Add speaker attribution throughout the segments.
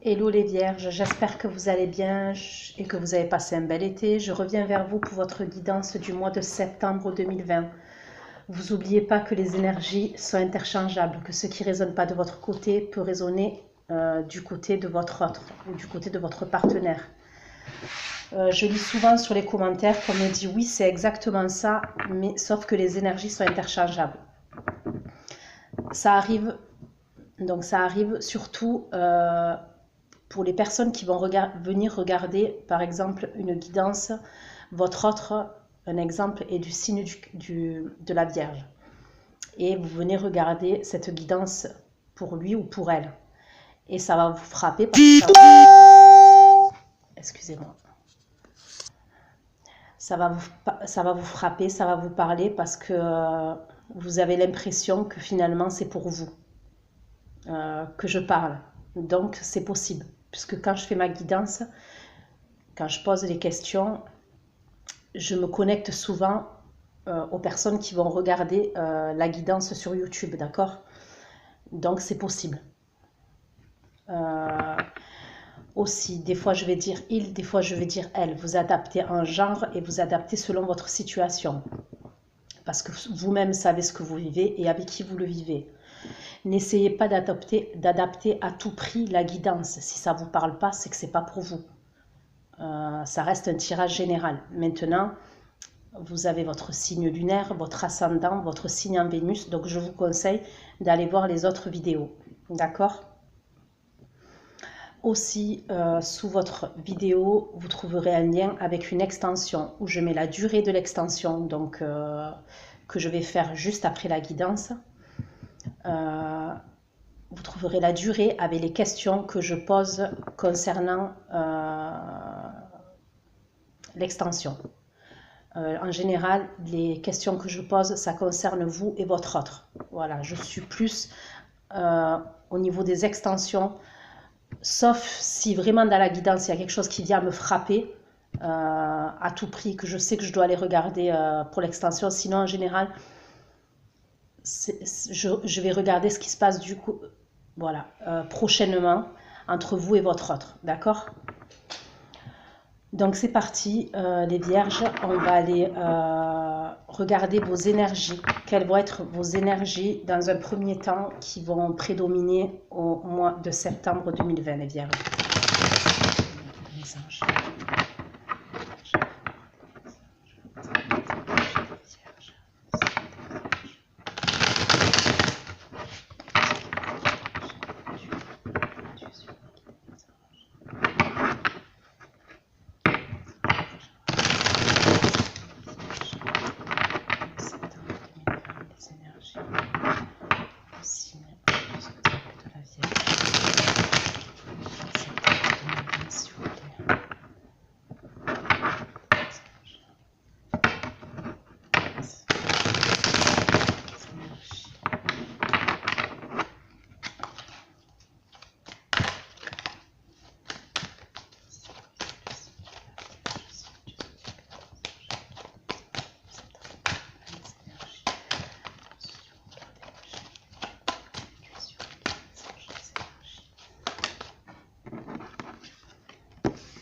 Speaker 1: Hello les vierges, j'espère que vous allez bien et que vous avez passé un bel été. Je reviens vers vous pour votre guidance du mois de septembre 2020. Vous n'oubliez pas que les énergies sont interchangeables, que ce qui ne résonne pas de votre côté peut résonner du côté de votre autre ou du côté de votre partenaire. Je lis souvent sur les commentaires qu'on me dit oui, c'est exactement ça, mais sauf que les énergies sont interchangeables. Ça arrive surtout pour les personnes qui vont venir regarder, par exemple, une guidance. Votre autre, un exemple, est du signe de la Vierge. Et vous venez regarder cette guidance pour lui ou pour elle. Et ça va vous frapper parce que excusez-moi. Ça va vous frapper, ça va vous parler parce que vous avez l'impression que finalement c'est pour vous que je parle. Donc c'est possible. Puisque quand je fais ma guidance, quand je pose les questions, je me connecte souvent aux personnes qui vont regarder la guidance sur YouTube, d'accord? Donc c'est possible. Aussi, des fois je vais dire il, des fois je vais dire elle. Vous adaptez en genre et vous adaptez selon votre situation. Parce que vous-même savez ce que vous vivez et avec qui vous le vivez. N'essayez pas d'adapter à tout prix la guidance. Si ça ne vous parle pas, c'est que ce n'est pas pour vous. Ça reste un tirage général. Maintenant, vous avez votre signe lunaire, votre ascendant, votre signe en Vénus. Donc, je vous conseille d'aller voir les autres vidéos. D'accord? Aussi, sous votre vidéo, vous trouverez un lien avec une extension où je mets la durée de l'extension, donc que je vais faire juste après la guidance. Vous trouverez la durée avec les questions que je pose concernant l'extension. En général, les questions que je pose, ça concerne vous et votre autre. Voilà, je suis plus au niveau des extensions, sauf si vraiment dans la guidance, il y a quelque chose qui vient me frapper à tout prix, que je sais que je dois aller regarder pour l'extension. Sinon, en général, je vais regarder ce qui se passe du coup, voilà, prochainement entre vous et votre autre, d'accord? Donc c'est parti, les vierges, on va aller regarder vos énergies. Quelles vont être vos énergies dans un premier temps qui vont prédominer au mois de septembre 2020, les vierges. Les anges.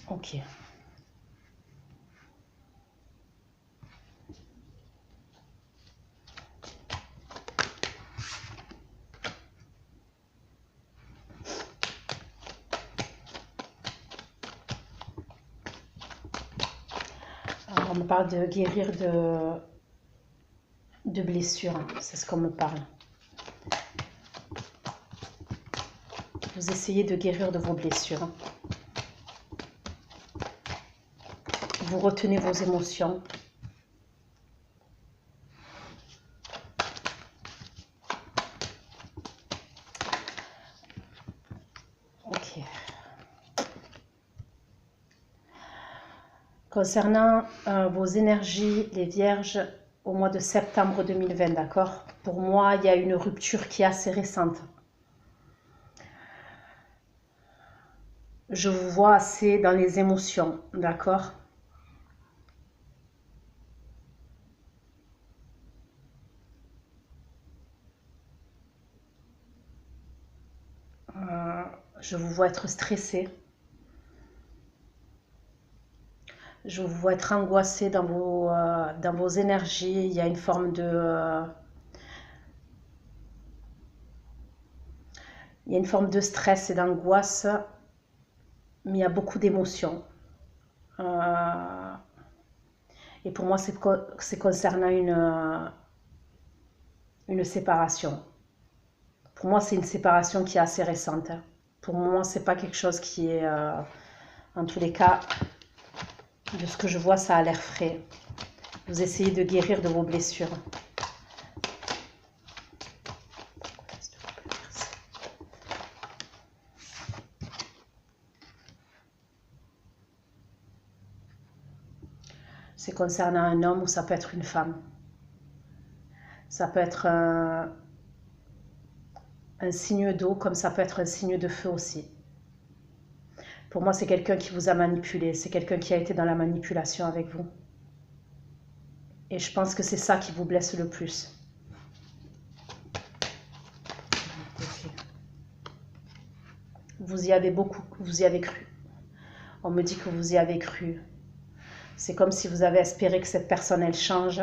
Speaker 1: Ok. Alors, on me parle de guérir de blessures, c'est ce qu'on me parle. Vous essayez de guérir de vos blessures. Vous retenez vos émotions. Ok. Concernant vos énergies, les vierges, au mois de septembre 2020, d'accord? Pour moi, il y a une rupture qui est assez récente. Je vous vois assez dans les émotions, d'accord? Je vous vois être stressé. Je vous vois être angoissé dans vos énergies. Il y a une forme il y a une forme de stress et d'angoisse, mais il y a beaucoup d'émotions. Et pour moi, c'est concernant une séparation. Pour moi, c'est une séparation qui est assez récente. Pour moi, c'est pas quelque chose qui est... en tous les cas, de ce que je vois, ça a l'air frais. Vous essayez de guérir de vos blessures. C'est concernant un homme ou ça peut être une femme. Ça peut être un signe d'eau comme ça peut être un signe de feu aussi. Pour moi, c'est quelqu'un qui vous a manipulé. C'est quelqu'un qui a été dans la manipulation avec vous. Et je pense que c'est ça qui vous blesse le plus. Vous y avez beaucoup, vous y avez cru. On me dit que vous y avez cru. C'est comme si vous avez espéré que cette personne, elle change.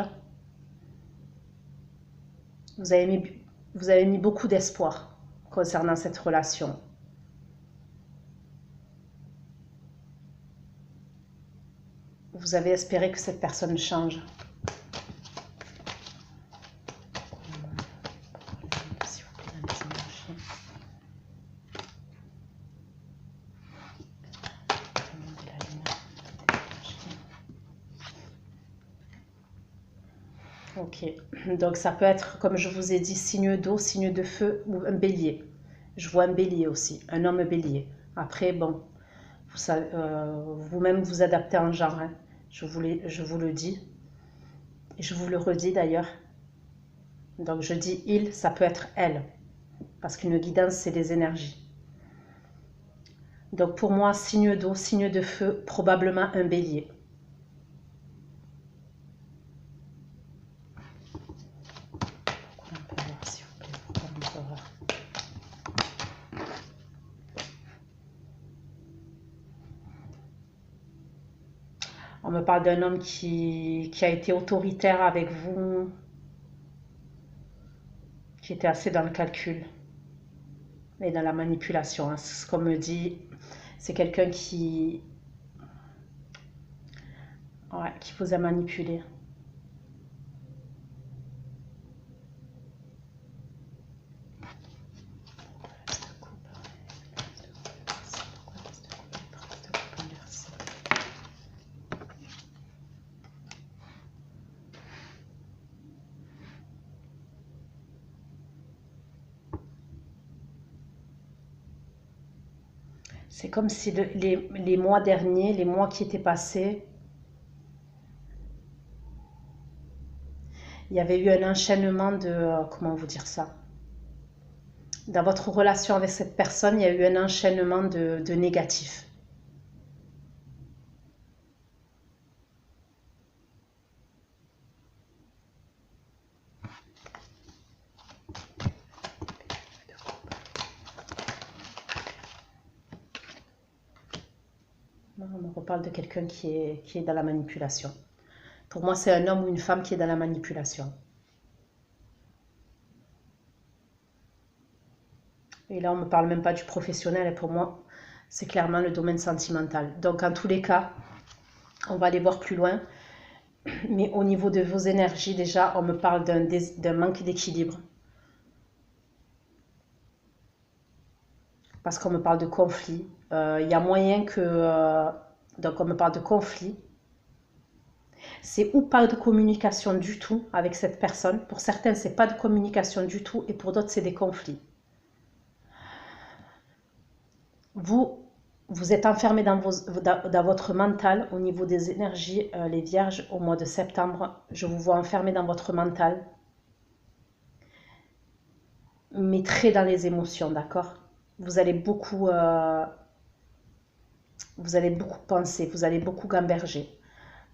Speaker 1: Vous avez mis beaucoup d'espoir concernant cette relation. Vous avez espéré que cette personne change. Ok, donc ça peut être, comme je vous ai dit, signe d'eau, signe de feu ou un bélier. Je vois un bélier aussi, un homme bélier. Après, bon, vous-même vous adaptez en genre, hein. Je vous le dis, et je vous le redis d'ailleurs. Donc je dis il, ça peut être elle, parce qu'une guidance, c'est des énergies. Donc pour moi, signe d'eau, signe de feu, probablement un bélier. On me parle d'un homme qui a été autoritaire avec vous, qui était assez dans le calcul et dans la manipulation. Hein. Ce qu'on me dit, c'est quelqu'un qui vous a manipulé. C'est comme si les mois derniers, les mois qui étaient passés, il y avait eu un enchaînement de... comment vous dire ça? Dans votre relation avec cette personne, il y a eu un enchaînement de négatifs. On me reparle de quelqu'un qui est dans la manipulation. Pour moi, c'est un homme ou une femme qui est dans la manipulation. Et là, on ne me parle même pas du professionnel. Et pour moi, c'est clairement le domaine sentimental. Donc, en tous les cas, on va aller voir plus loin. Mais au niveau de vos énergies, déjà, on me parle d'un manque d'équilibre. Parce qu'on me parle de conflit. Il y a moyen que... donc, on me parle de conflit. C'est ou pas de communication du tout avec cette personne. Pour certains, c'est pas de communication du tout. Et pour d'autres, c'est des conflits. Vous êtes enfermé dans votre mental au niveau des énergies, les vierges, au mois de septembre. Je vous vois enfermé dans votre mental, mais très dans les émotions, d'accord? Vous allez beaucoup penser, vous allez beaucoup gamberger.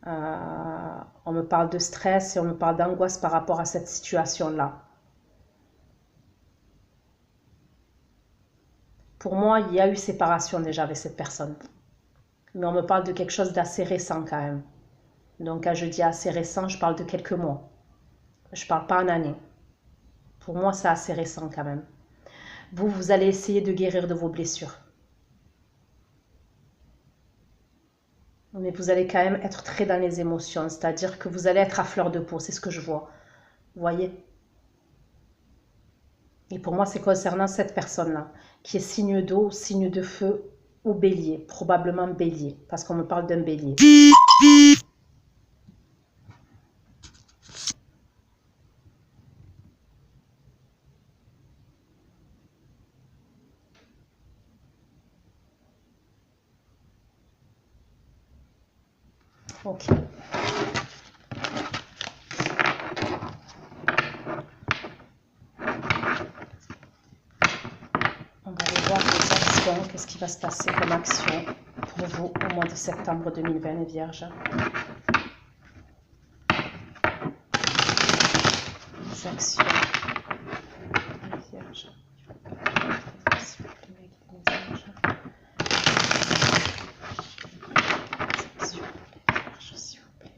Speaker 1: On me parle de stress et on me parle d'angoisse par rapport à cette situation-là. Pour moi, il y a eu séparation déjà avec cette personne. Mais on me parle de quelque chose d'assez récent quand même. Donc quand je dis assez récent, je parle de quelques mois. Je ne parle pas en année. Pour moi, c'est assez récent quand même. Vous, vous allez essayer de guérir de vos blessures. Mais vous allez quand même être très dans les émotions. C'est-à-dire que vous allez être à fleur de peau. C'est ce que je vois. Vous voyez? Et pour moi, c'est concernant cette personne-là, qui est signe d'eau, signe de feu ou bélier. Probablement bélier, parce qu'on me parle d'un bélier. Ok. On va aller voir les actions. Qu'est-ce qui va se passer comme action pour vous au mois de septembre 2020, les Vierges? Les actions. Les Vierges. S'il vous plaît, les Vierges. Les actions. Les Vierges, s'il vous plaît.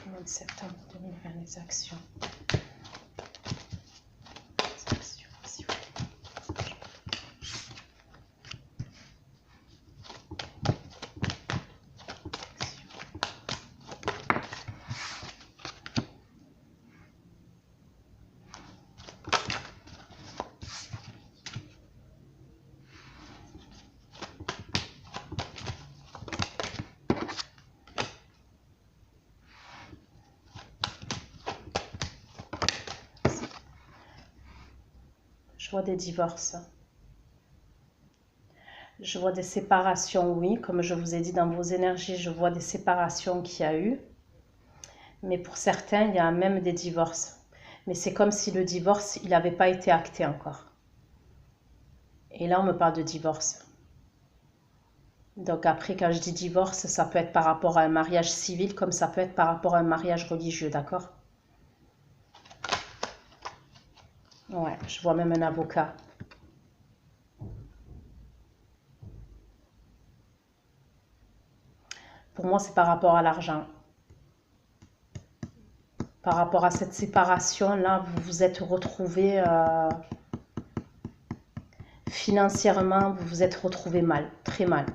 Speaker 1: Au mois de septembre 2020, les actions. Les actions, s'il vous plaît. Je vois des divorces. Je vois des séparations, oui. Comme je vous ai dit dans vos énergies, je vois des séparations qu'il y a eu. Mais pour certains, il y a même des divorces. Mais c'est comme si le divorce, il n'avait pas été acté encore. Et là, on me parle de divorce. Donc après, quand je dis divorce, ça peut être par rapport à un mariage civil, comme ça peut être par rapport à un mariage religieux, d'accord? Ouais, je vois même un avocat. Pour moi, c'est par rapport à l'argent. Par rapport à cette séparation-là, vous vous êtes retrouvés financièrement, vous vous êtes retrouvés mal, très mal.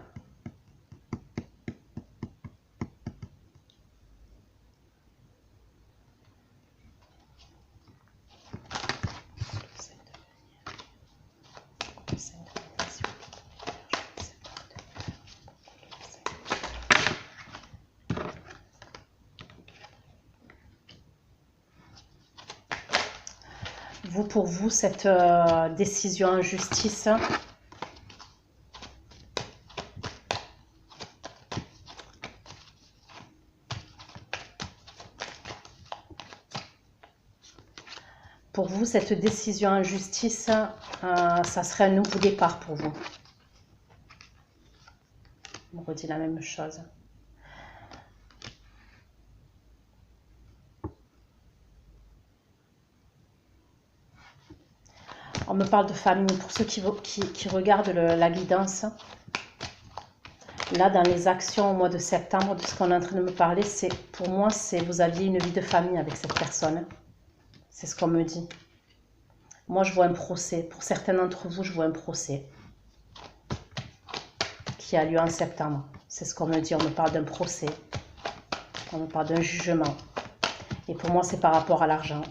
Speaker 1: Vous, pour vous, cette décision en justice, pour vous, cette décision en justice, ça serait un nouveau départ pour vous. On redit la même chose. On me parle de famille. Pour ceux qui regardent la guidance, là, dans les actions au mois de septembre, de ce qu'on est en train de me parler, c'est pour moi, c'est vous aviez une vie de famille avec cette personne. C'est ce qu'on me dit. Moi, je vois un procès. Pour certains d'entre vous, je vois un procès qui a lieu en septembre. C'est ce qu'on me dit. On me parle d'un procès. On me parle d'un jugement. Et pour moi, c'est par rapport à l'argent.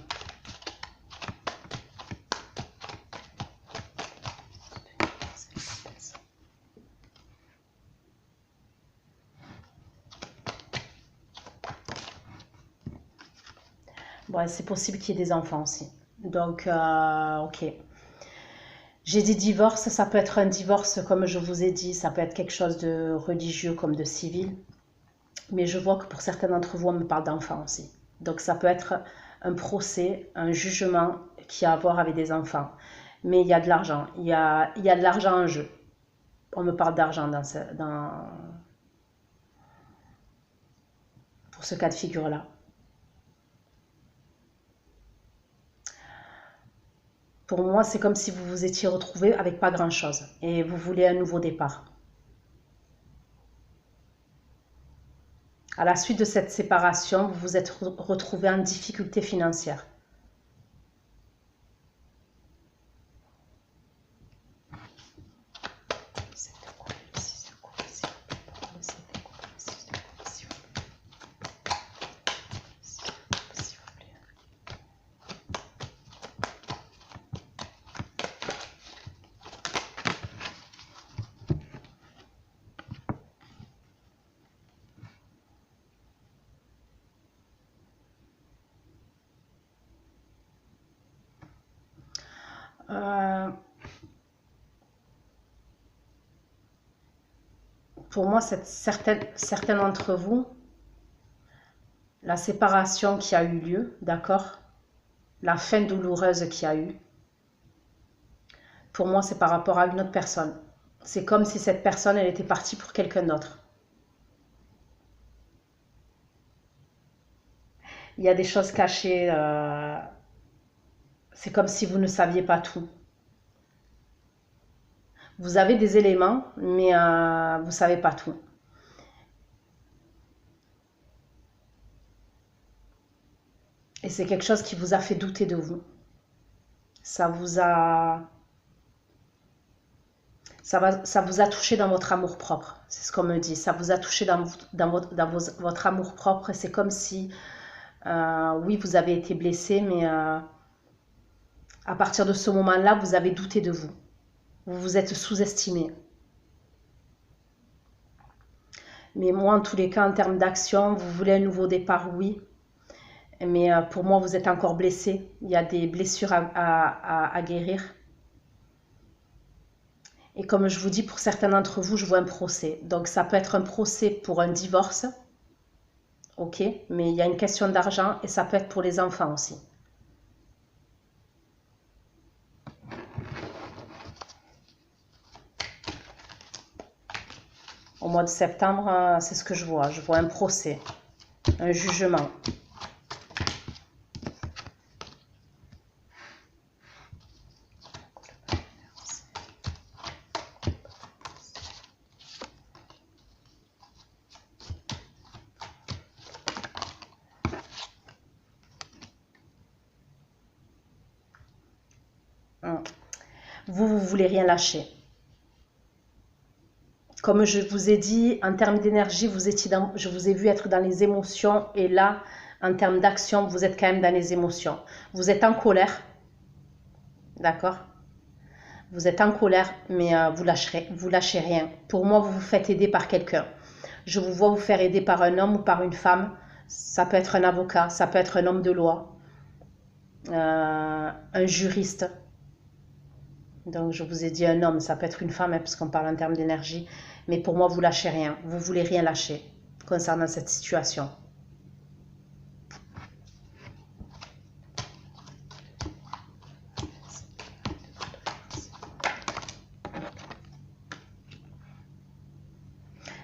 Speaker 1: Bon, c'est possible qu'il y ait des enfants aussi. Donc, ok. J'ai dit divorce, ça peut être un divorce, comme je vous ai dit, ça peut être quelque chose de religieux comme de civil. Mais je vois que pour certains d'entre vous, on me parle d'enfants aussi. Donc, ça peut être un procès, un jugement qui a à voir avec des enfants. Mais il y a de l'argent, il y a de l'argent en jeu. On me parle d'argent pour ce cas de figure-là. Pour moi, c'est comme si vous vous étiez retrouvé avec pas grand-chose et vous voulez un nouveau départ. À la suite de cette séparation, vous vous êtes retrouvé en difficulté financière. Pour moi, certains d'entre vous, la séparation qui a eu lieu, d'accord, la fin douloureuse qui a eu, pour moi, c'est par rapport à une autre personne. C'est comme si cette personne, elle était partie pour quelqu'un d'autre. Il y a des choses cachées, c'est comme si vous ne saviez pas tout. Vous avez des éléments, mais vous ne savez pas tout. Et c'est quelque chose qui vous a fait douter de vous. Ça vous a touché dans votre amour-propre. C'est ce qu'on me dit. Ça vous a touché dans votre amour-propre. Et c'est comme si, oui, vous avez été blessé, mais à partir de ce moment-là, vous avez douté de vous. Vous vous êtes sous-estimé. Mais moi, en tous les cas, en termes d'action, vous voulez un nouveau départ, oui. Mais pour moi, vous êtes encore blessé. Il y a des blessures à guérir. Et comme je vous dis, pour certains d'entre vous, je vois un procès. Donc ça peut être un procès pour un divorce. Ok, mais il y a une question d'argent et ça peut être pour les enfants aussi. Au mois de septembre, c'est ce que je vois. Je vois un procès, un jugement. Vous voulez rien lâcher. Comme je vous ai dit, en termes d'énergie, je vous ai vu être dans les émotions. Et là, en termes d'action, vous êtes quand même dans les émotions. Vous êtes en colère. D'accord? Vous êtes en colère, mais vous lâchez rien. Pour moi, vous vous faites aider par quelqu'un. Je vous vois vous faire aider par un homme ou par une femme. Ça peut être un avocat, ça peut être un homme de loi, un juriste. Donc, je vous ai dit un homme, ça peut être une femme, hein, puisqu'on parle en termes d'énergie. Mais pour moi, vous lâchez rien. Vous voulez rien lâcher concernant cette situation.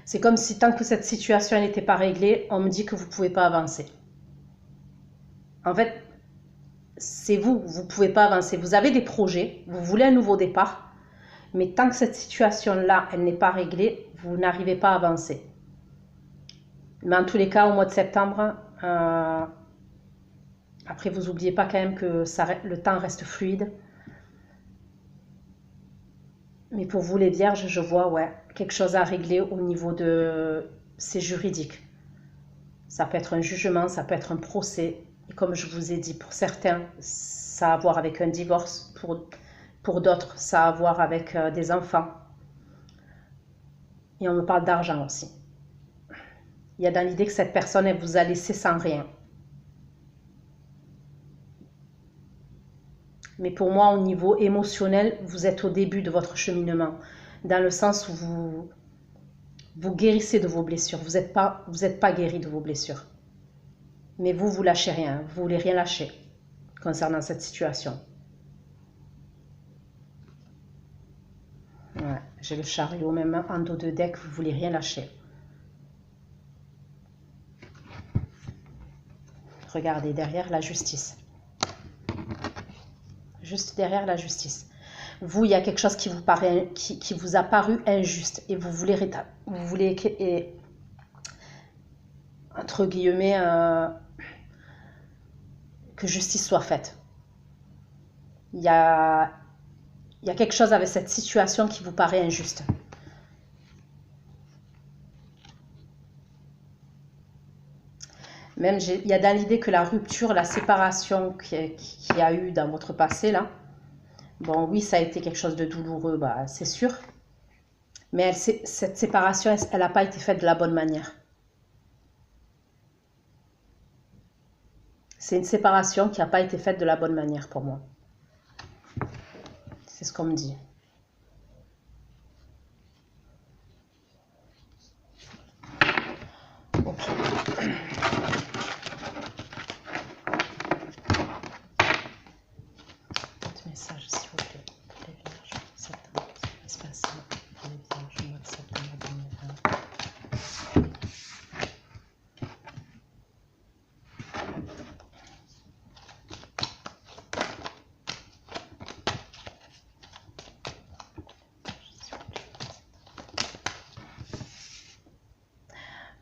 Speaker 1: C'est comme si tant que cette situation n'était pas réglée, on me dit que vous ne pouvez pas avancer. En fait, c'est vous ne pouvez pas avancer. Vous avez des projets, vous voulez un nouveau départ, mais tant que cette situation-là, elle n'est pas réglée, vous n'arrivez pas à avancer. Mais en tous les cas, au mois de septembre, après, vous n'oubliez pas quand même que le temps reste fluide. Mais pour vous, les vierges, je vois ouais, quelque chose à régler au niveau de... C'est juridique. Ça peut être un jugement, ça peut être un procès. Et comme je vous ai dit, pour certains, ça a à voir avec un divorce. Pour d'autres, ça a à voir avec des enfants. Et on me parle d'argent aussi. Il y a dans l'idée que cette personne, elle vous a laissé sans rien. Mais pour moi, au niveau émotionnel, vous êtes au début de votre cheminement. Dans le sens où vous guérissez de vos blessures. Vous n'êtes pas guéri de vos blessures. Mais vous lâchez rien. Vous voulez rien lâcher concernant cette situation. Ouais, j'ai le chariot, même en dos de deck, vous voulez rien lâcher. Regardez, derrière la justice. juste derrière la justice. Vous, il y a quelque chose qui vous paraît, qui vous a paru injuste et vous voulez entre guillemets, que justice soit faite. Il y a quelque chose avec cette situation qui vous paraît injuste. Même, il y a dans l'idée que la rupture, la séparation qu'il y a eu dans votre passé, là, bon, oui, ça a été quelque chose de douloureux, bah, c'est sûr. Mais cette séparation, elle n'a pas été faite de la bonne manière. C'est une séparation qui n'a pas été faite de la bonne manière pour moi. C'est ce qu'on me dit. Ok. Votre message, s'il vous plaît, pour les vierges, septembre, espace pour les vierges, mois de septembre 2020.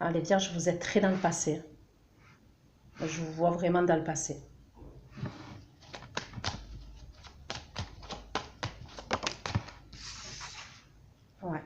Speaker 1: Ah, les vierges, vous êtes très dans le passé. Je vous vois vraiment dans le passé. Ouais.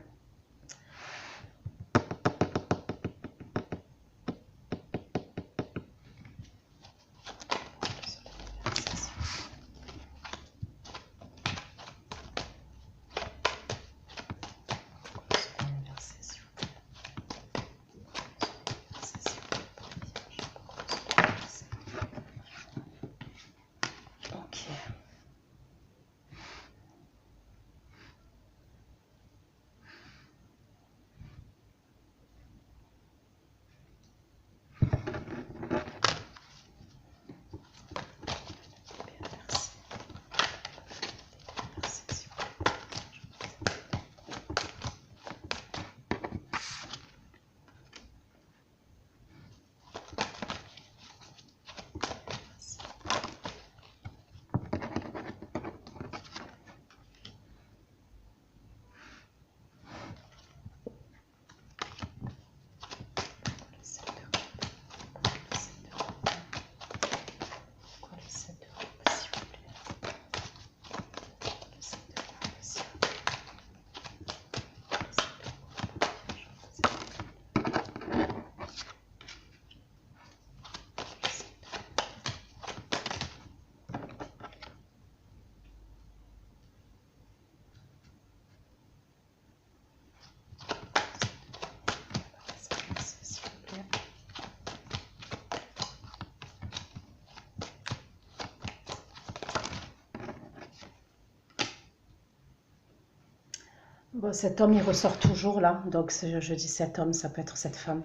Speaker 1: Bon, cet homme, il ressort toujours là. Donc, je dis cet homme, ça peut être cette femme.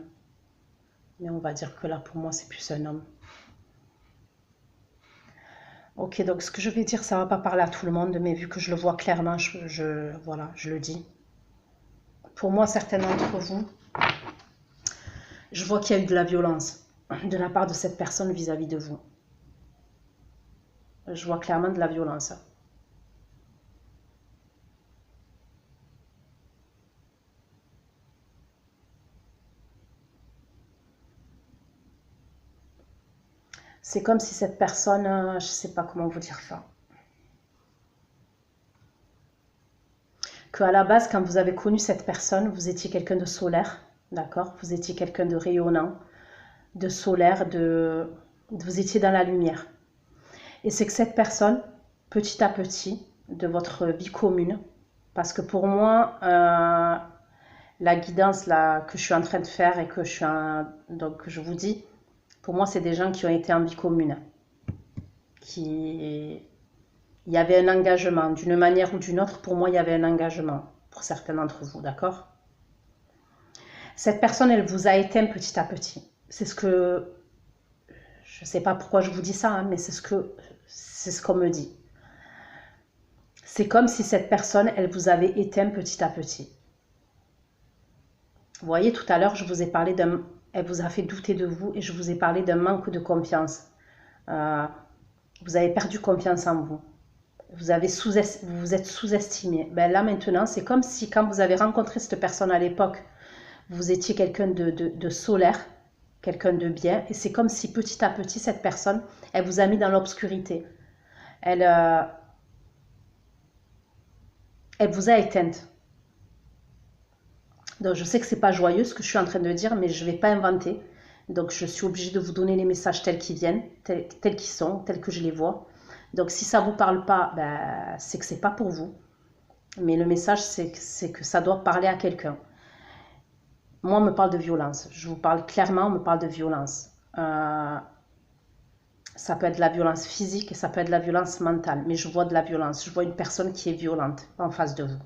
Speaker 1: Mais on va dire que là, pour moi, c'est plus un homme. Ok, donc ce que je vais dire, ça ne va pas parler à tout le monde, mais vu que je le vois clairement, voilà, je le dis. Pour moi, certains d'entre vous, je vois qu'il y a eu de la violence de la part de cette personne vis-à-vis de vous. Je vois clairement de la violence. C'est comme si cette personne, je ne sais pas comment vous dire ça. Qu'à la base, quand vous avez connu cette personne, vous étiez quelqu'un de solaire, d'accord? Vous étiez quelqu'un de rayonnant, de solaire, vous étiez dans la lumière. Et c'est que cette personne, petit à petit, de votre vie commune, parce que pour moi, la guidance là, que je suis en train de faire et que donc je vous dis, pour moi, c'est des gens qui ont été en vie commune. Il y avait un engagement, d'une manière ou d'une autre, pour moi, il y avait un engagement, pour certains d'entre vous, d'accord? Cette personne, elle vous a éteint petit à petit. C'est ce que, je ne sais pas pourquoi je vous dis ça, hein, mais c'est ce qu'on me dit. C'est comme si cette personne, elle vous avait éteint petit à petit. Vous voyez, tout à l'heure, je vous ai parlé elle vous a fait douter de vous et je vous ai parlé d'un manque de confiance. Vous avez perdu confiance en vous. vous vous êtes sous-estimé. Ben là maintenant, c'est comme si quand vous avez rencontré cette personne à l'époque, vous étiez quelqu'un de solaire, quelqu'un de bien, et c'est comme si petit à petit, cette personne, elle vous a mis dans l'obscurité. Elle, elle vous a éteinte. Donc je sais que c'est pas joyeux ce que je suis en train de dire, mais je ne vais pas inventer. Donc je suis obligée de vous donner les messages tels qu'ils viennent, tels qu'ils sont, tels que je les vois. Donc si ça ne vous parle pas, ben, c'est que c'est pas pour vous. Mais le message, c'est que ça doit parler à quelqu'un. Moi, on me parle de violence. Je vous parle clairement, on me parle de violence. Ça peut être de la violence physique et ça peut être de la violence mentale. Mais je vois de la violence. Je vois une personne qui est violente en face de vous.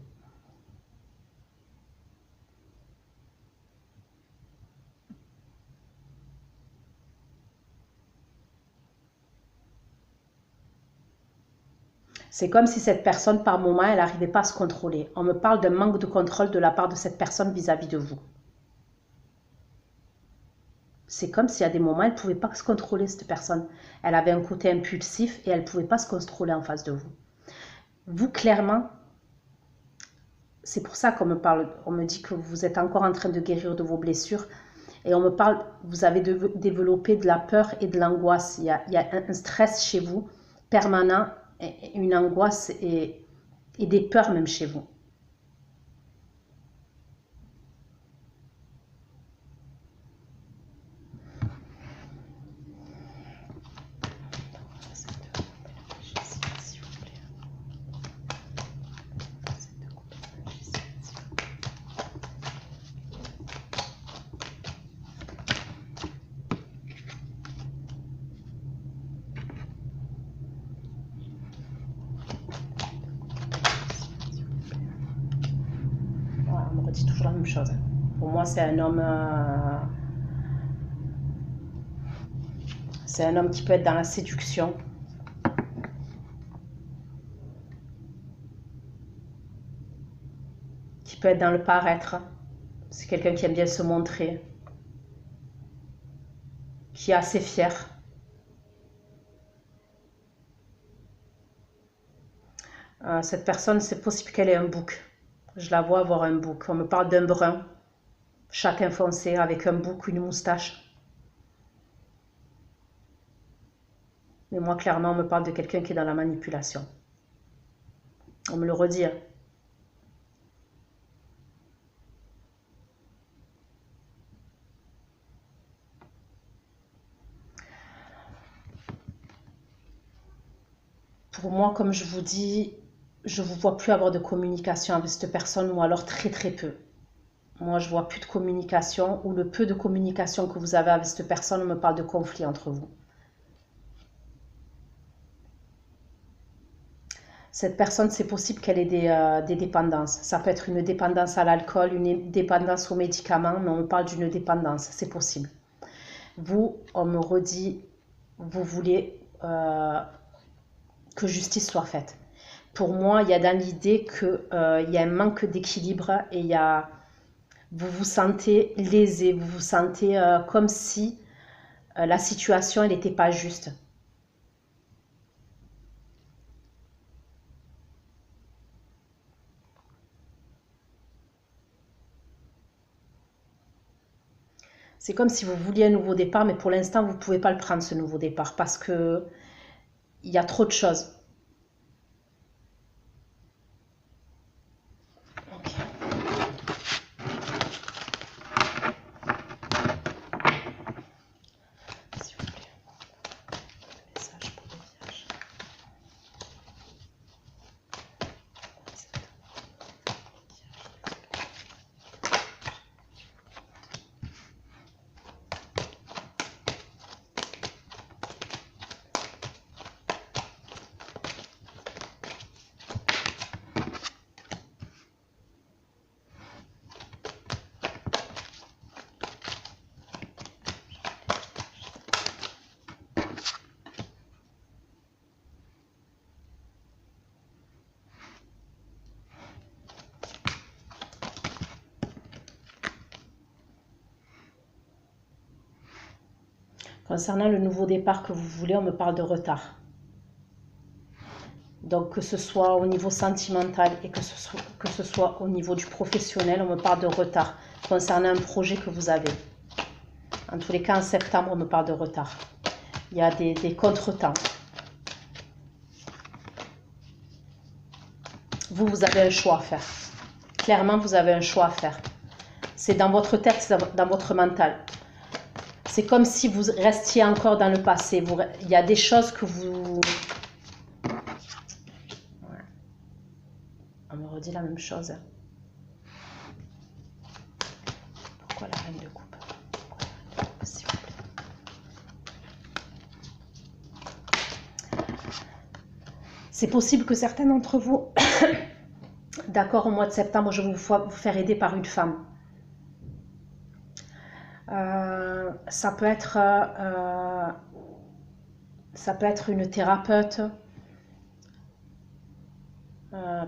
Speaker 1: C'est comme si cette personne, par moment, elle n'arrivait pas à se contrôler. On me parle d'un manque de contrôle de la part de cette personne vis-à-vis de vous. C'est comme s'il y a des moments, elle ne pouvait pas se contrôler, cette personne. Elle avait un côté impulsif et elle ne pouvait pas se contrôler en face de vous. Vous, clairement, c'est pour ça qu'on me parle, on me dit que vous êtes encore en train de guérir de vos blessures. Et on me parle, vous avez développé de la peur et de l'angoisse. Il y a un stress chez vous permanent, une angoisse et des peurs même chez vous. On me redit toujours la même chose. Pour moi, c'est un homme qui peut être dans la séduction. Qui peut être dans le paraître. C'est quelqu'un qui aime bien se montrer. Qui est assez fier. Cette personne, c'est possible qu'elle ait un bouc. Je la vois avoir un bouc. On me parle d'un brun, chacun foncé, avec un bouc, une moustache. Mais moi, clairement, on me parle de quelqu'un qui est dans la manipulation. On me le redit. Hein. Pour moi, comme je vous dis, je ne vous vois plus avoir de communication avec cette personne ou alors très très peu. Moi, je vois plus de communication ou le peu de communication que vous avez avec cette personne, on me parle de conflit entre vous. Cette personne, c'est possible qu'elle ait des dépendances. Ça peut être une dépendance à l'alcool, une dépendance aux médicaments, mais on parle d'une dépendance, c'est possible. Vous, on me redit, vous voulez que justice soit faite. Pour moi, il y a dans l'idée qu'il y a un manque d'équilibre et vous vous sentez lésé, vous vous sentez comme si la situation n'était pas juste. C'est comme si vous vouliez un nouveau départ, mais pour l'instant, vous ne pouvez pas le prendre, ce nouveau départ, parce que il y a trop de choses. Okay. S'il vous plaît, message pour le vierge. Concernant le nouveau départ que vous voulez, on me parle de retard. Donc que ce soit au niveau sentimental et que ce soit au niveau du professionnel, on me parle de retard concernant un projet que vous avez. En tous les cas, en septembre, on me parle de retard. Il y a des contretemps. Vous avez un choix à faire. Clairement, vous avez un choix à faire. C'est dans votre tête, c'est dans votre mental. C'est comme si vous restiez encore dans le passé. Il y a des choses que vous... Ouais. On me redit la même chose. Pourquoi la reine de coupe? S'il vous plaît. C'est possible que certains d'entre vous, d'accord, au mois de septembre, je vais vous faire aider par une femme. Ça peut être une thérapeute,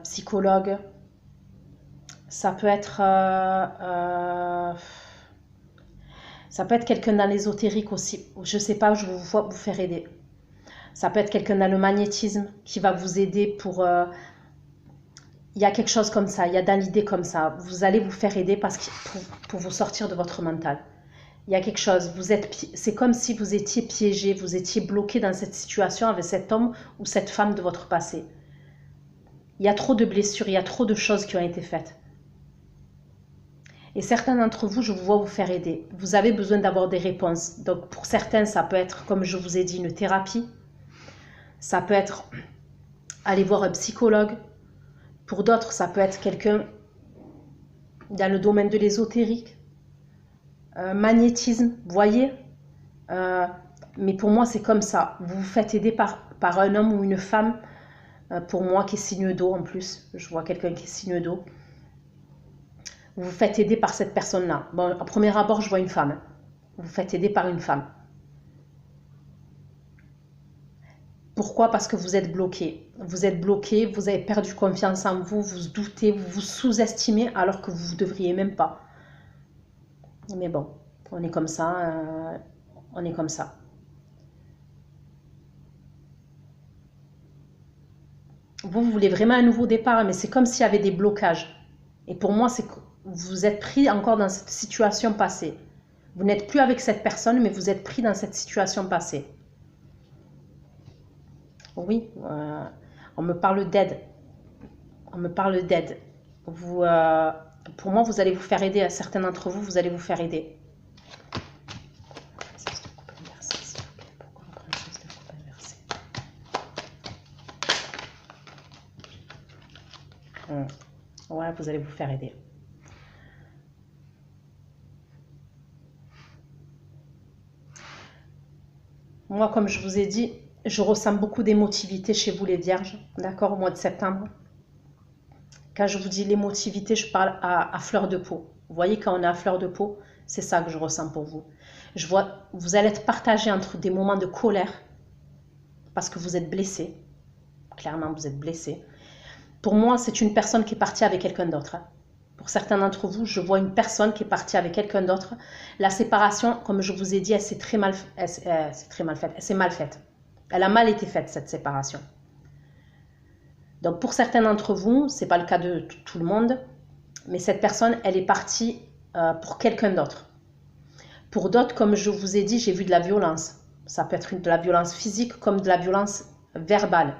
Speaker 1: psychologue, ça peut être quelqu'un dans l'ésotérique aussi, je sais pas, je vais vous faire aider. Ça peut être quelqu'un dans le magnétisme qui va vous aider pour... il y a quelque chose comme ça, il y a dans l'idée comme ça. Vous allez vous faire aider pour vous sortir de votre mental. Il y a quelque chose, c'est comme si vous étiez piégé, vous étiez bloqué dans cette situation avec cet homme ou cette femme de votre passé. Il y a trop de blessures, il y a trop de choses qui ont été faites. Et certains d'entre vous, je vous vois vous faire aider. Vous avez besoin d'avoir des réponses. Donc pour certains, ça peut être, comme je vous ai dit, une thérapie. Ça peut être aller voir un psychologue. Pour d'autres, ça peut être quelqu'un dans le domaine de l'ésotérique. Magnétisme, vous voyez, mais pour moi c'est comme ça, vous vous faites aider par un homme ou une femme, pour moi qui est signe d'eau en plus, je vois quelqu'un qui est signe d'eau, vous vous faites aider par cette personne là. Bon, à premier abord je vois une femme, vous vous faites aider par une femme. Pourquoi? Parce que vous êtes bloqué, vous avez perdu confiance en vous, vous doutez, vous vous sous-estimez alors que vous ne devriez même pas. Mais bon, on est comme ça, on est comme ça. Vous voulez vraiment un nouveau départ, mais c'est comme s'il y avait des blocages. Et pour moi, c'est que vous êtes pris encore dans cette situation passée. Vous n'êtes plus avec cette personne, mais vous êtes pris dans cette situation passée. Oui, on me parle d'aide. On me parle d'aide. Pour moi, vous allez vous faire aider. À certains d'entre vous, vous allez vous faire aider. Ouais, vous allez vous faire aider. Moi, comme je vous ai dit, je ressens beaucoup d'émotivité chez vous les vierges, d'accord, au mois de septembre. Quand je vous dis l'émotivité, je parle à fleur de peau. Vous voyez, quand on est à fleur de peau, c'est ça que je ressens pour vous. Je vois, vous allez être partagé entre des moments de colère, parce que vous êtes blessé. Clairement, vous êtes blessé. Pour moi, c'est une personne qui est partie avec quelqu'un d'autre. Pour certains d'entre vous, je vois une personne qui est partie avec quelqu'un d'autre. La séparation, comme je vous ai dit, elle s'est très mal faite. Elle s'est mal faite. Elle a mal été faite, cette séparation. Donc pour certains d'entre vous, ce n'est pas le cas de tout le monde, mais cette personne, elle est partie pour quelqu'un d'autre. Pour d'autres, comme je vous ai dit, j'ai vu de la violence. Ça peut être de la violence physique comme de la violence verbale.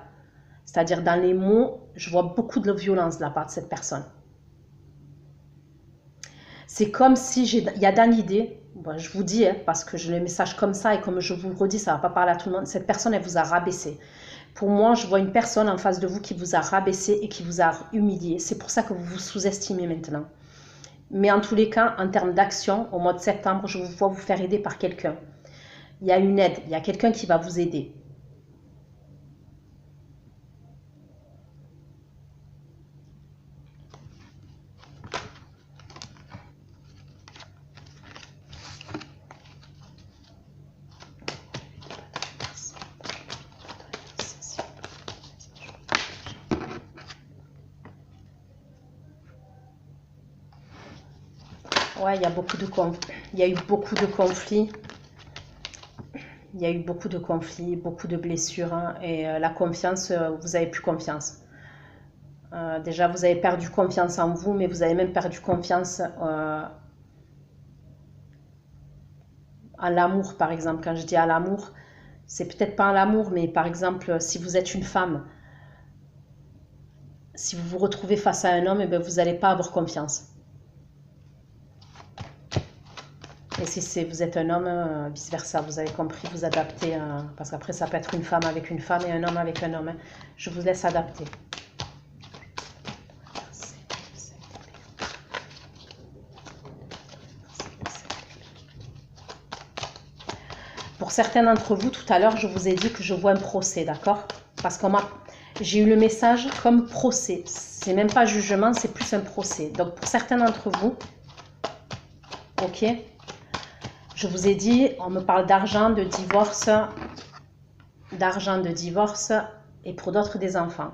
Speaker 1: C'est-à-dire dans les mots, je vois beaucoup de violence de la part de cette personne. C'est comme si il y a dans l'idée, bon, je vous dis, parce que je le message comme ça et comme je vous le redis, ça ne va pas parler à tout le monde, cette personne, elle vous a rabaissé. Pour moi, je vois une personne en face de vous qui vous a rabaissé et qui vous a humilié. C'est pour ça que vous vous sous-estimez maintenant. Mais en tous les cas, en termes d'action, au mois de septembre, je vous vois vous faire aider par quelqu'un. Il y a une aide, il y a quelqu'un qui va vous aider. Ouais, il y a eu beaucoup de conflits. Il y a eu beaucoup de conflits, beaucoup de blessures, hein, et la confiance, vous n'avez plus confiance. Déjà, vous avez perdu confiance en vous, mais vous avez même perdu confiance à l'amour, par exemple. Quand je dis à l'amour, c'est peut-être pas à l'amour, mais par exemple, si vous êtes une femme, si vous vous retrouvez face à un homme, eh bien, vous n'allez pas avoir confiance. Et si vous êtes un homme, vice-versa, vous avez compris, vous adaptez, parce qu'après ça peut être une femme avec une femme et un homme avec un homme. Hein. Je vous laisse adapter. Pour certains d'entre vous, tout à l'heure, je vous ai dit que je vois un procès, d'accord? Parce que j'ai eu le message comme procès. C'est même pas jugement, c'est plus un procès. Donc pour certains d'entre vous, ok, je vous ai dit, on me parle d'argent, de divorce, et pour d'autres des enfants.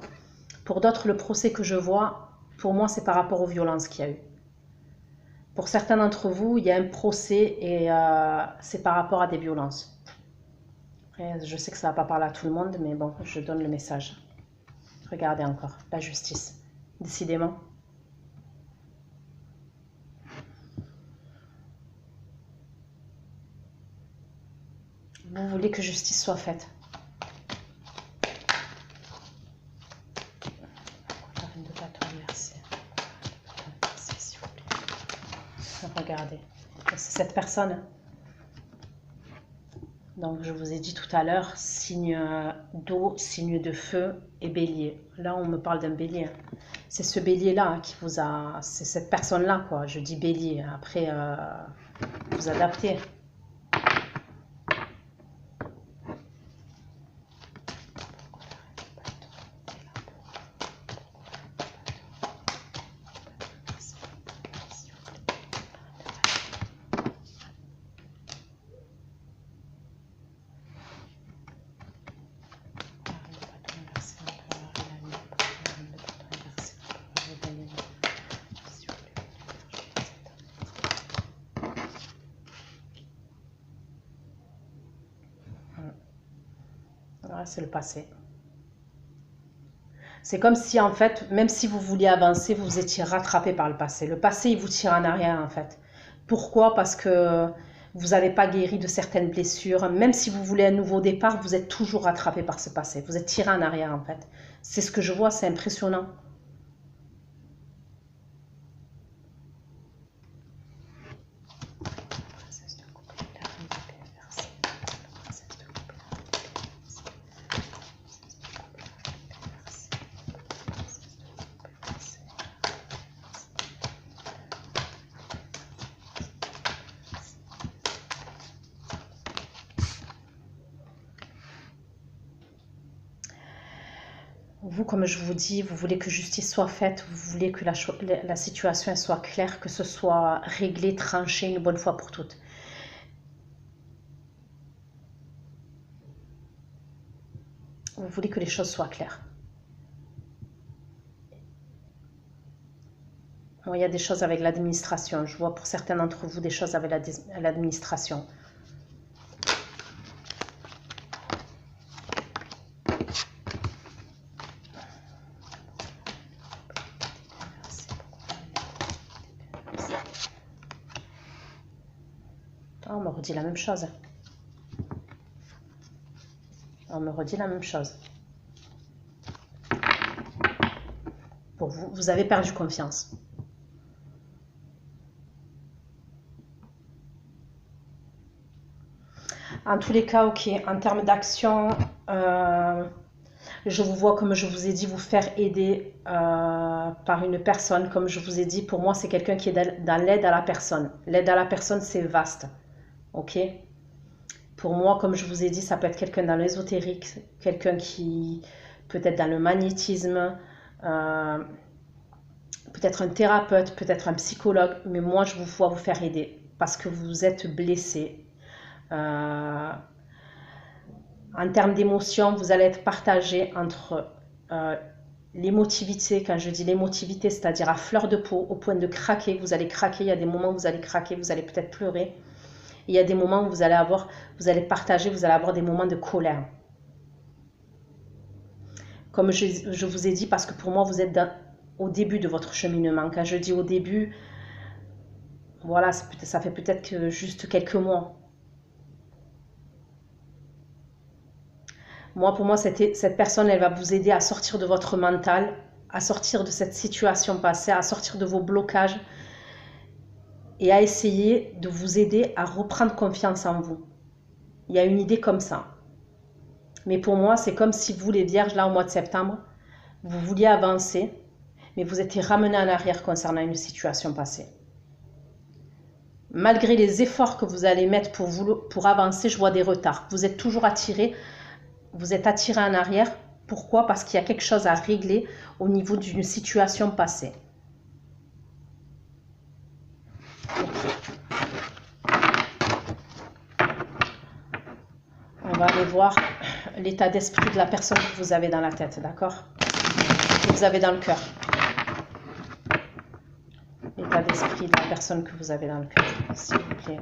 Speaker 1: Pour d'autres, le procès que je vois, pour moi, c'est par rapport aux violences qu'il y a eu. Pour certains d'entre vous, il y a un procès et c'est par rapport à des violences. Après, je sais que ça ne va pas parler à tout le monde, mais bon, je donne le message. Regardez encore, la justice. Décidément. Vous voulez que justice soit faite. Regardez, c'est cette personne. Donc je vous ai dit tout à l'heure, signe d'eau, signe de feu et bélier. Là on me parle d'un bélier. C'est ce bélier-là qui vous a... C'est cette personne-là quoi, je dis bélier. Après, vous adaptez. C'est le passé. C'est comme si en fait, même si vous vouliez avancer, vous étiez rattrapé par le passé. Le passé, il vous tire en arrière en fait. Pourquoi? Parce que vous n'avez pas guéri de certaines blessures. Même si vous voulez un nouveau départ, vous êtes toujours rattrapé par ce passé. Vous êtes tiré en arrière en fait. C'est ce que je vois, c'est impressionnant. Vous, comme je vous dis, vous voulez que justice soit faite, vous voulez que la situation soit claire, que ce soit réglé, tranché une bonne fois pour toutes. Vous voulez que les choses soient claires. Bon, il y a des choses avec l'administration. Je vois pour certains d'entre vous des choses avec l'administration. On me redit la même chose. On me redit la même chose. Pour vous, vous avez perdu confiance. En tous les cas, ok, en termes d'action, je vous vois, comme je vous ai dit, vous faire aider par une personne. Comme je vous ai dit, pour moi, c'est quelqu'un qui est dans l'aide à la personne. L'aide à la personne, c'est vaste. Ok? Pour moi, comme je vous ai dit, ça peut être quelqu'un dans l'ésotérique, quelqu'un qui peut être dans le magnétisme, peut-être un thérapeute, peut-être un psychologue, mais moi, je vous vois vous faire aider parce que vous êtes blessé. En termes d'émotions, vous allez être partagé entre l'émotivité. Quand je dis l'émotivité, c'est-à-dire à fleur de peau, au point de craquer. Vous allez craquer, il y a des moments où vous allez craquer, vous allez peut-être pleurer. il y a des moments où vous allez partager, vous allez avoir des moments de colère. Comme je vous ai dit, parce que pour moi, vous êtes au début de votre cheminement. Quand je dis au début, voilà, ça fait peut-être que juste quelques mois. Moi, pour moi, cette personne, elle va vous aider à sortir de votre mental, à sortir de cette situation passée, à sortir de vos blocages et à essayer de vous aider à reprendre confiance en vous. Il y a une idée comme ça. Mais pour moi, c'est comme si vous, les vierges, là, au mois de septembre, vous vouliez avancer, mais vous étiez ramené en arrière concernant une situation passée. Malgré les efforts que vous allez mettre pour avancer, je vois des retards. Vous êtes toujours attiré, vous êtes attiré en arrière. Pourquoi? Parce qu'il y a quelque chose à régler au niveau d'une situation passée. On va aller voir l'état d'esprit de la personne que vous avez dans la tête, d'accord? Que vous avez dans le cœur. L'état d'esprit de la personne que vous avez dans le cœur, s'il vous plaît.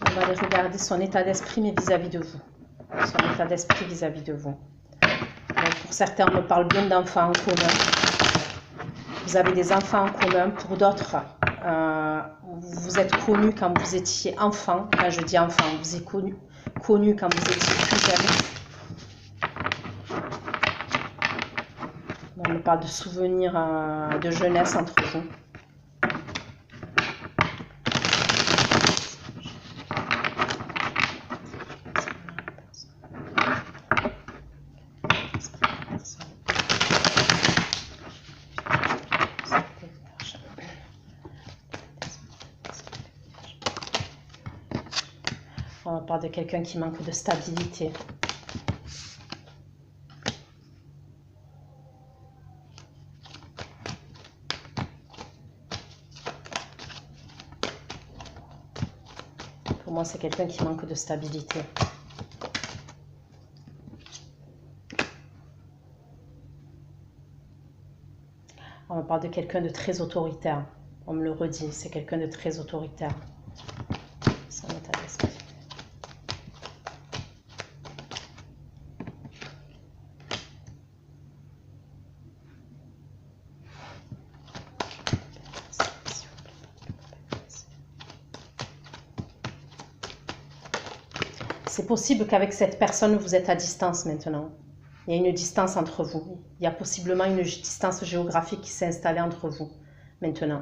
Speaker 1: On va aller regarder son état d'esprit, mais vis-à-vis de vous. Son état d'esprit vis-à-vis de vous. Donc, pour certains, on me parle bien d'enfants en commun. Vous avez des enfants en commun. Pour d'autres, vous êtes connus quand vous étiez enfant. Quand je dis enfant, vous êtes connus quand vous étiez plus jeune. On me parle de souvenirs de jeunesse entre vous. On parle de quelqu'un qui manque de stabilité. Pour moi, c'est quelqu'un qui manque de stabilité. On me parle de quelqu'un de très autoritaire. On me le redit, c'est quelqu'un de très autoritaire. Son état d'esprit. C'est possible qu'avec cette personne, vous êtes à distance maintenant. Il y a une distance entre vous. Il y a possiblement une distance géographique qui s'est installée entre vous maintenant.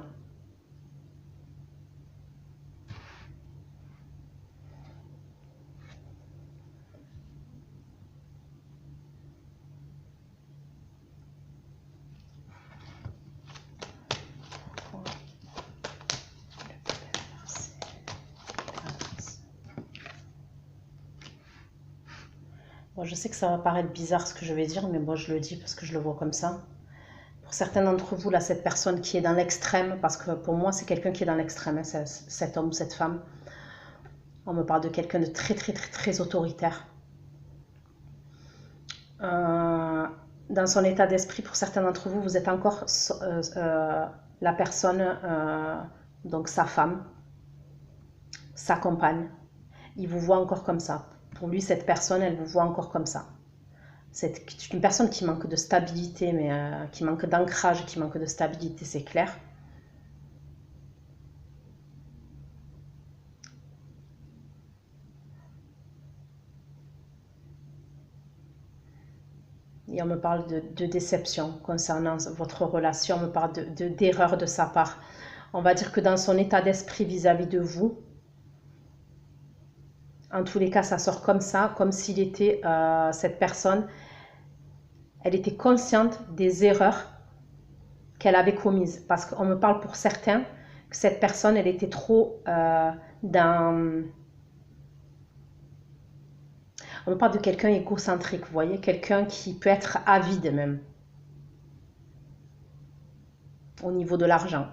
Speaker 1: Bon, je sais que ça va paraître bizarre ce que je vais dire, mais moi je le dis parce que je le vois comme ça. Pour certains d'entre vous, là, cette personne qui est dans l'extrême, parce que pour moi c'est quelqu'un qui est dans l'extrême, hein, cet homme ou cette femme. On me parle de quelqu'un de très très très très autoritaire. Dans son état d'esprit, pour certains d'entre vous, vous êtes encore la personne, donc sa femme, sa compagne. Il vous voit encore comme ça. Pour lui, cette personne, elle vous voit encore comme ça. C'est une personne qui manque de stabilité, mais qui manque d'ancrage, qui manque de stabilité, c'est clair. Et on me parle de déception concernant votre relation, on me parle d'erreur de sa part. On va dire que dans son état d'esprit vis-à-vis de vous, en tous les cas, ça sort comme ça, comme s'il était, cette personne, elle était consciente des erreurs qu'elle avait commises. Parce qu'on me parle pour certains que cette personne, elle était trop dans... On me parle de quelqu'un égocentrique, vous voyez, quelqu'un qui peut être avide même, au niveau de l'argent.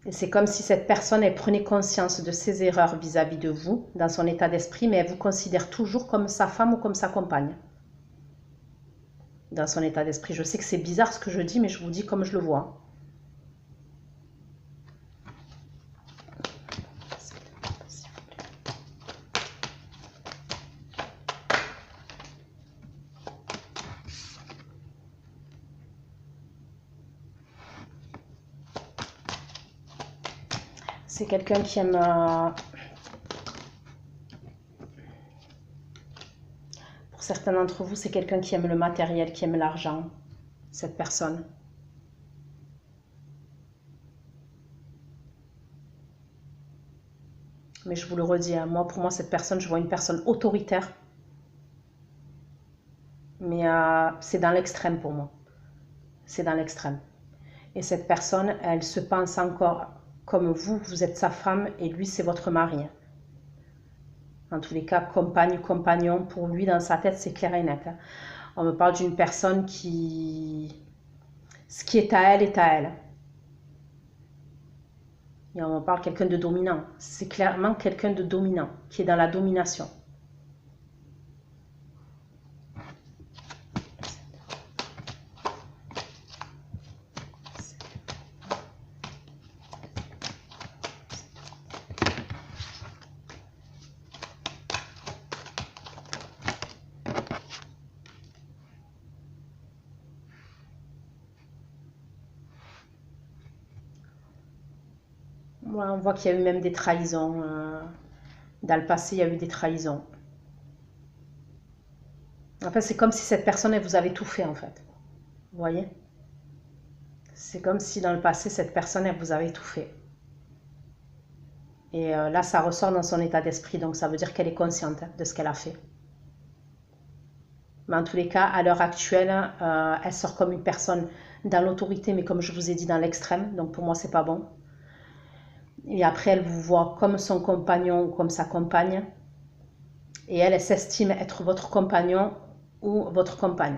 Speaker 1: Et c'est comme si cette personne, elle prenait conscience de ses erreurs vis-à-vis de vous, dans son état d'esprit, mais elle vous considère toujours comme sa femme ou comme sa compagne. Dans son état d'esprit. Je sais que c'est bizarre ce que je dis, mais je vous dis comme je le vois. C'est quelqu'un qui aime... Pour certains d'entre vous, c'est quelqu'un qui aime le matériel, qui aime l'argent, cette personne. Mais je vous le redis, hein, pour moi, cette personne, je vois une personne autoritaire. Mais c'est dans l'extrême pour moi. C'est dans l'extrême. Et cette personne, elle se pense encore comme vous, vous êtes sa femme et lui, c'est votre mari. En tous les cas, compagne, compagnon, pour lui, dans sa tête, c'est clair et net. On me parle d'une personne qui... Ce qui est à elle est à elle. Et on me parle de quelqu'un de dominant. C'est clairement quelqu'un de dominant, qui est dans la domination. Ouais, on voit qu'il y a eu même des trahisons. Dans le passé, il y a eu des trahisons. En fait, c'est comme si cette personne, elle vous avait tout fait, en fait. Vous voyez? C'est comme si dans le passé, cette personne, elle vous avait tout fait. Et là, ça ressort dans son état d'esprit, donc ça veut dire qu'elle est consciente de ce qu'elle a fait. Mais en tous les cas, à l'heure actuelle, elle sort comme une personne dans l'autorité, mais comme je vous ai dit, dans l'extrême. Donc pour moi, c'est pas bon. Et après, elle vous voit comme son compagnon ou comme sa compagne. Et elle s'estime être votre compagnon ou votre compagne.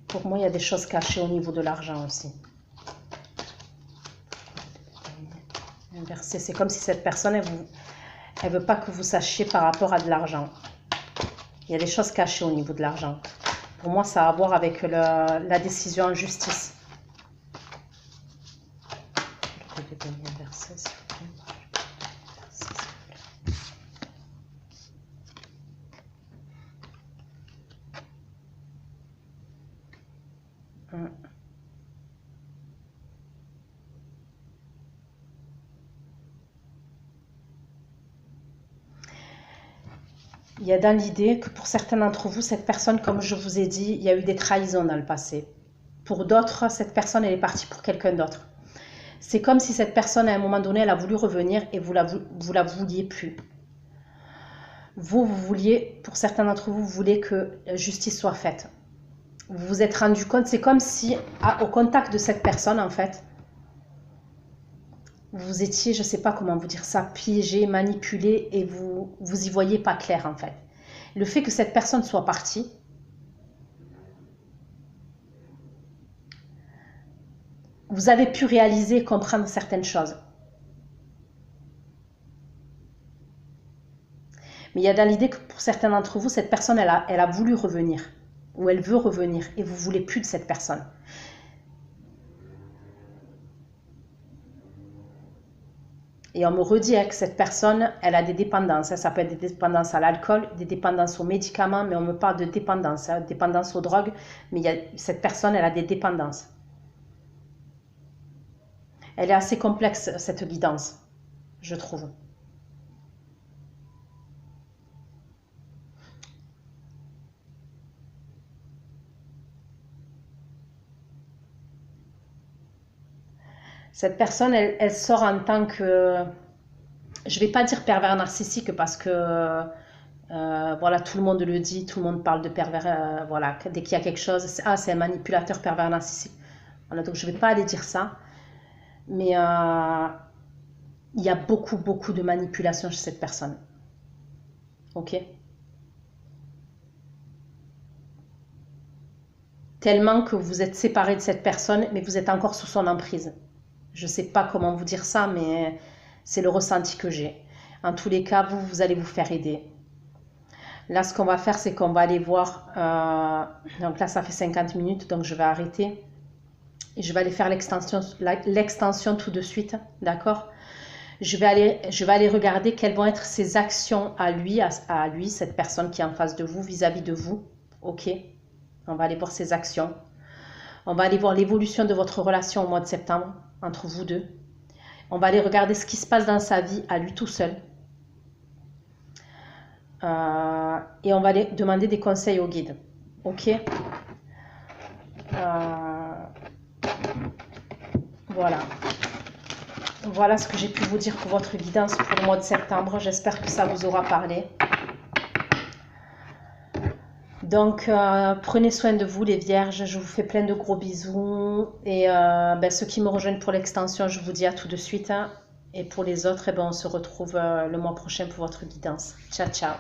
Speaker 1: Pour moi, il y a des choses cachées au niveau de l'argent aussi. Inversé, c'est comme si cette personne, elle veut pas que vous sachiez par rapport à de l'argent. Il y a des choses cachées au niveau de l'argent. Pour moi, ça a à voir avec la décision en justice. Il y a dans l'idée que pour certains d'entre vous, cette personne, comme je vous ai dit, il y a eu des trahisons dans le passé. Pour d'autres, cette personne, elle est partie pour quelqu'un d'autre. C'est comme si cette personne, à un moment donné, elle a voulu revenir et vous la vouliez plus. Vous vouliez, pour certains d'entre vous, vous voulez que justice soit faite. Vous vous êtes rendu compte, c'est comme si, au contact de cette personne, en fait, vous étiez, je ne sais pas comment vous dire ça, piégé, manipulé et vous y voyez pas clair, en fait. Le fait que cette personne soit partie, vous avez pu réaliser et comprendre certaines choses. Mais il y a dans l'idée que pour certains d'entre vous, cette personne, elle a voulu revenir, ou elle veut revenir, et vous ne voulez plus de cette personne. Et on me redit que cette personne, elle a des dépendances. Ça peut être des dépendances à l'alcool, des dépendances aux médicaments, mais on me parle de dépendance, dépendance aux drogues. Mais cette personne, elle a des dépendances. Elle est assez complexe, cette guidance, je trouve. Cette personne, elle sort en tant que, je vais pas dire pervers narcissique parce que voilà, tout le monde le dit, tout le monde parle de pervers, voilà, dès qu'il y a quelque chose, c'est un manipulateur pervers narcissique. Voilà, donc je vais pas aller dire ça, mais il y a beaucoup, beaucoup de manipulation chez cette personne. Ok? Tellement que vous êtes séparé de cette personne, mais vous êtes encore sous son emprise. Je sais pas comment vous dire ça, mais c'est le ressenti que j'ai. En tous les cas, vous allez vous faire aider. Là, ce qu'on va faire, c'est qu'on va aller voir. Donc là, ça fait 50 minutes, donc je vais arrêter. Et je vais aller faire l'extension tout de suite, d'accord? Je vais aller regarder quelles vont être ses actions à lui, cette personne qui est en face de vous, vis-à-vis de vous. Ok? On va aller voir ses actions. On va aller voir l'évolution de votre relation au mois de septembre, entre vous deux. On va aller regarder ce qui se passe dans sa vie à lui tout seul. Et on va aller demander des conseils au guide. Ok? Voilà. Voilà ce que j'ai pu vous dire pour votre guidance pour le mois de septembre. J'espère que ça vous aura parlé. Donc, prenez soin de vous les vierges. Je vous fais plein de gros bisous. Et ceux qui me rejoignent pour l'extension, je vous dis à tout de suite. Et pour les autres, on se retrouve le mois prochain pour votre guidance. Ciao, ciao.